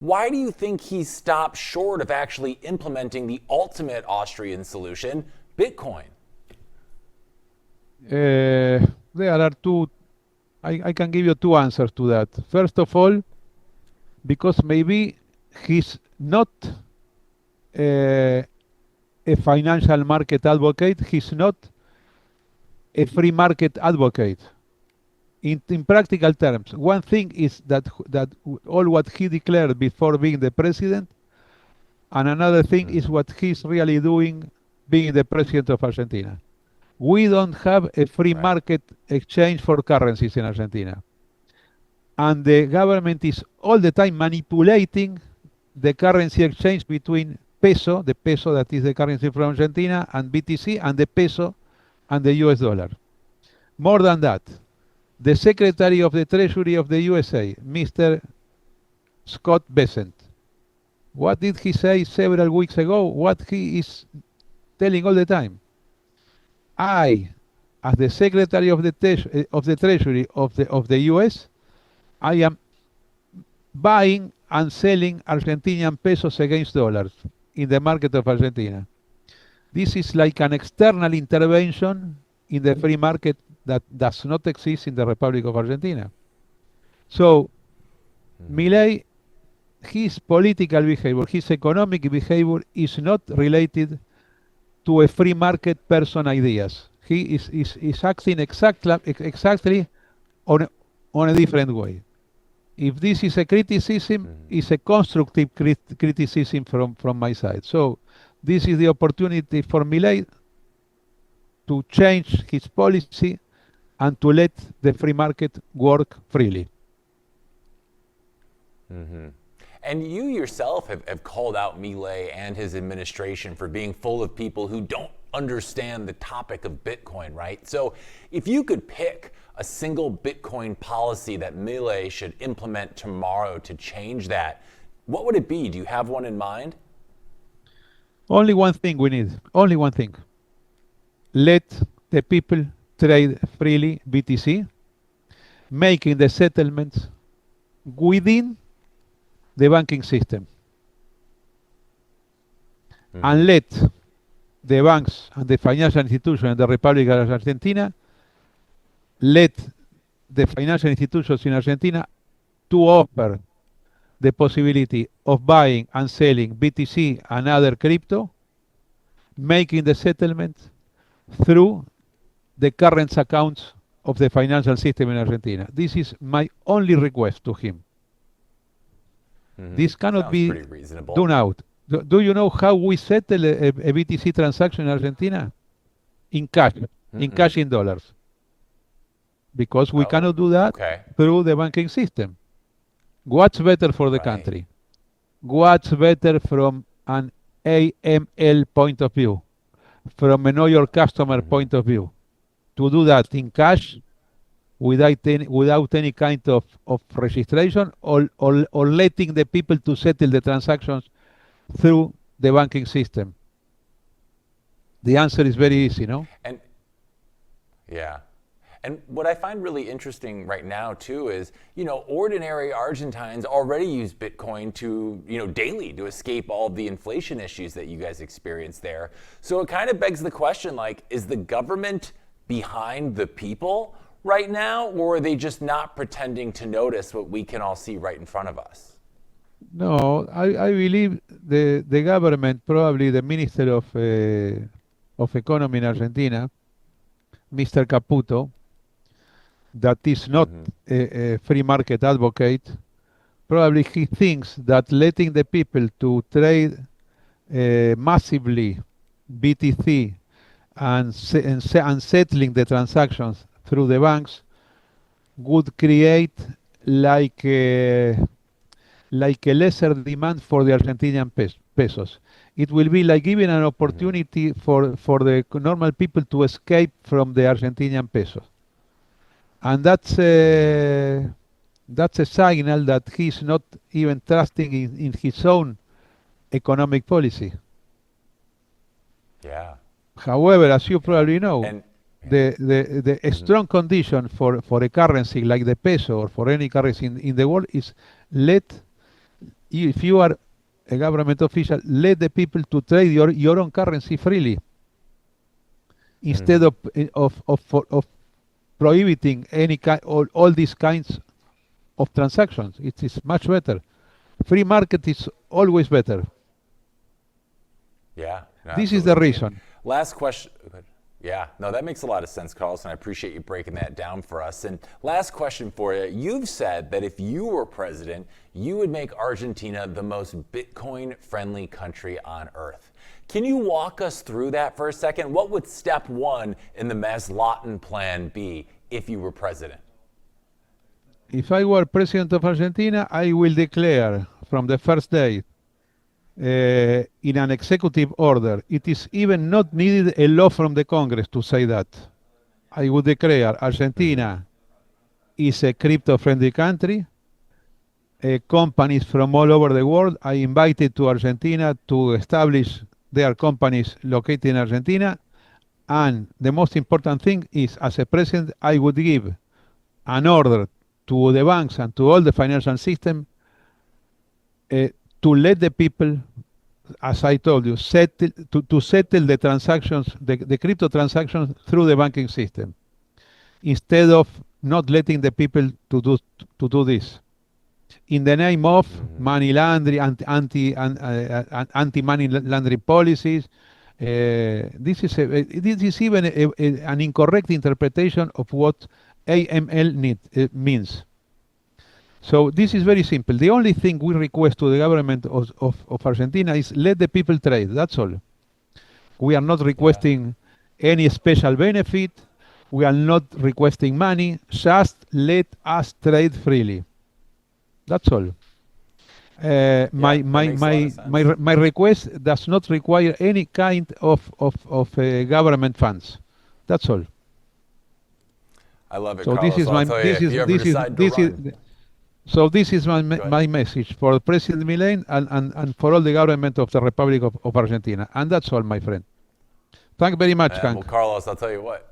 Why do you think he stopped short of actually implementing the ultimate Austrian solution, Bitcoin? There are two. I can give you two answers to that. First of all, because maybe he's not a financial market advocate, he's not a free market advocate. In practical terms, one thing is that all what he declared before being the president, and another thing is what he's really doing being the president of Argentina. We don't have a free market exchange for currencies in Argentina. And the government is all the time manipulating the currency exchange between peso, the peso that is the currency from Argentina, and BTC, and the peso and the US dollar. More than that, the Secretary of the Treasury of the USA, Mr. Scott Bessent, what did he say several weeks ago? What he is telling all the time. I, as the Secretary of the Treasury of the US, I am buying and selling Argentinian pesos against dollars in the market of Argentina. This is like an external intervention in the free market that does not exist in the Republic of Argentina. So, Milei, his political behavior, his economic behavior is not related to a free market person ideas. He is acting exactly on a different way. If this is a criticism, it's a constructive criticism from my side. So this is the opportunity for Milei to change his policy and to let the free market work freely. And you yourself have called out Milei and his administration for being full of people who don't understand the topic of Bitcoin, right? So if you could pick a single Bitcoin policy that Milei should implement tomorrow to change that, what would it be? Do you have one in mind? Only one thing we need. Only one thing. Let the people trade freely BTC, making the settlements within the banking system. And let the banks and the financial institutions in the Republic of Argentina, let the financial institutions in Argentina to offer the possibility of buying and selling BTC and other crypto, making the settlement through the current accounts of the financial system in Argentina. This is my only request to him. This cannot be done out. Do you know how we settle a BTC transaction in Argentina? In cash, in dollars. Because we cannot do that through the banking system. What's better for the country? What's better from an AML point of view? From a know your customer point of view? To do that in cash without any kind of registration or letting the people to settle the transactions through the banking system? The answer is very easy, no? And what I find really interesting right now too is, ordinary Argentines already use Bitcoin to, daily to escape all of the inflation issues that you guys experience there. So it kind of begs the question, is the government behind the people right now, or are they just not pretending to notice what we can all see right in front of us? No, I believe the government, probably the Minister of Economy in Argentina, Mr. Caputo, that is not a free market advocate, probably he thinks that letting the people to trade massively BTC and settling the transactions through the banks would create like a lesser demand for the Argentinian pesos. It will be like giving an opportunity for the normal people to escape from the Argentinian pesos. And that's a signal that he's not even trusting in his own economic policy. Yeah. However, as you probably know, the strong condition for a currency like the peso or for any currency in the world is let if you are a government official, let the people to trade your own currency freely instead of prohibiting all these kinds of transactions. It is much better. Free market is always better. Yeah. No, This is the absolutely. reason. Last question. Yeah, no, that makes a lot of sense, Carlos, and I appreciate you breaking that down for us. And last question for you. You've said that if you were president, you would make Argentina the most Bitcoin-friendly country on earth. Can you walk us through that for a second? What would step one in the Maslaton plan be if you were president? If I were president of Argentina, I will declare from the first day in an executive order. It is even not needed a law from the Congress to say that. I would declare Argentina is a crypto-friendly country. Companies from all over the world are invited to Argentina to establish their companies located in Argentina. And the most important thing is, as a president, I would give an order to the banks and to all the financial system to let the people, as I told you, to settle the transactions, the crypto transactions through the banking system, instead of not letting the people to do this, in the name of money laundering, anti-money laundering policies. This is even an incorrect interpretation of what AML means. So this is very simple. The only thing we request to the government of Argentina is let the people trade. That's all. We are not requesting any special benefit. We are not requesting money. Just let us trade freely. That's all. My request does not require any kind of government funds. That's all. I love it, So Carlos. this is I'll my tell you, if you ever decide to run. So this is my message for President Milei and for all the government of the Republic of Argentina. And that's all, my friend. Thank you very much, Hank. Well, Carlos, I'll tell you what.